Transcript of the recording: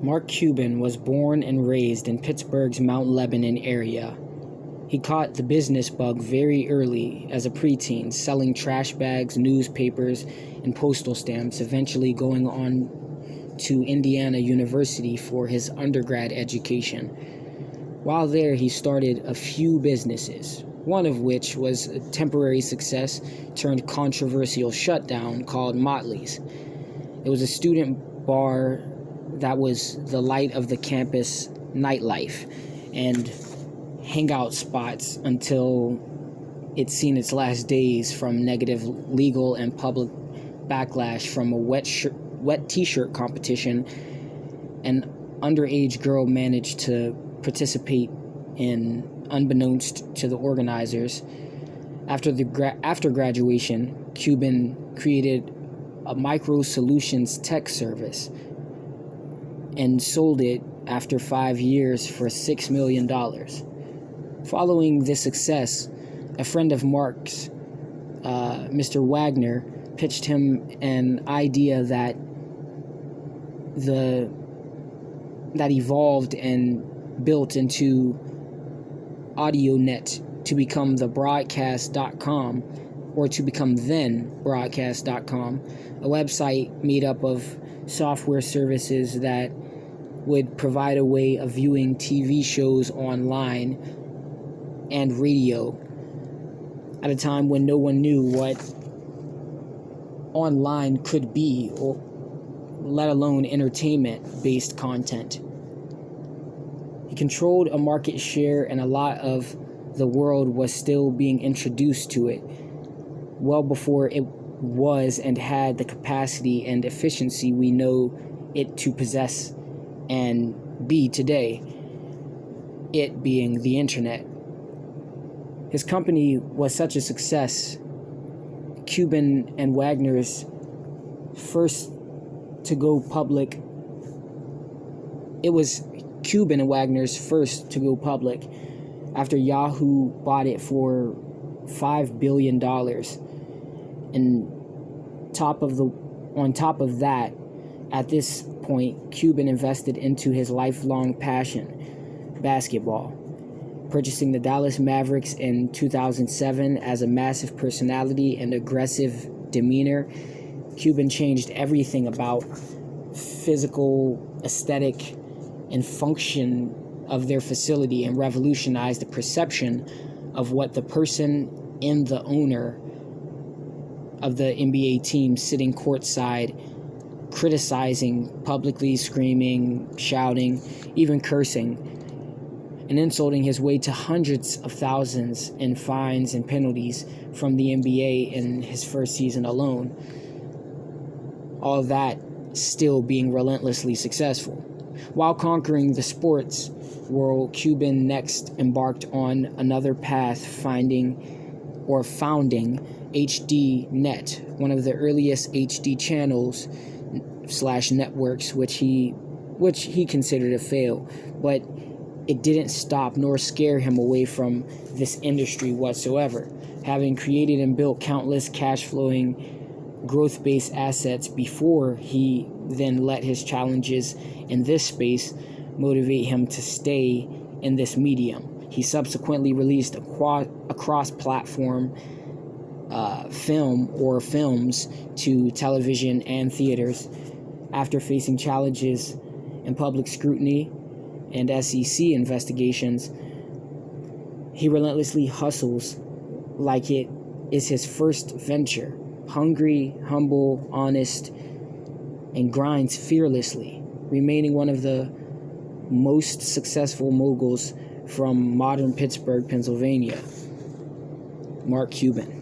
Mark Cuban was born and raised in Pittsburgh's Mount Lebanon area. He caught the business bug very early as a preteen, selling trash bags, newspapers, and postal stamps, eventually going on to Indiana University for his undergrad education. While there, he started a few businesses, one of which was a temporary success turned controversial shutdown called Motley's. It was a student bar that was the light of the campus nightlife and hangout spots until it's seen its last days from negative legal and public backlash from a wet t-shirt competition. An underage girl managed to participate in, unbeknownst to the organizers. After graduation, Cuban created a micro solutions tech service and sold it after 5 years for $6 million. Following this success, a friend of Mark's, Mr. Wagner, pitched him an idea that evolved and built into AudioNet to become the broadcast.com, or to become then broadcast.com, a website made up of software services that would provide a way of viewing TV shows online and radio at a time when no one knew what online could be, or let alone entertainment-based content. He controlled a market share, and a lot of the world was still being introduced to it well before it was and had the capacity and efficiency we know it to possess and be today, it being the internet. His company was such a success. Cuban and Wagner's first to go public. It was Cuban and Wagner's first to go public after Yahoo bought it for $5 billion. And on top of that, at this point, Cuban invested into his lifelong passion, basketball, purchasing the Dallas Mavericks in 2007. As a massive personality and aggressive demeanor, Cuban changed everything about physical, aesthetic, and function of their facility and revolutionized the perception of what the person in the owner of the NBA team sitting courtside, criticizing, publicly screaming, shouting, even cursing, and insulting his way to hundreds of thousands in fines and penalties from the NBA in his first season alone. All that still being relentlessly successful. While conquering the sports world, Cuban next embarked on another path, founding HDNet, one of the earliest HD channels / networks, which he considered a fail, but it didn't stop nor scare him away from this industry whatsoever. Having created and built countless cash-flowing, growth-based assets before, he then let his challenges in this space motivate him to stay in this medium. He subsequently released a cross-platform films to television and theaters. After facing challenges and public scrutiny and SEC investigations, he relentlessly hustles like it is his first venture, hungry, humble, honest, and grinds fearlessly, remaining one of the most successful moguls from modern Pittsburgh, Pennsylvania. Mark Cuban.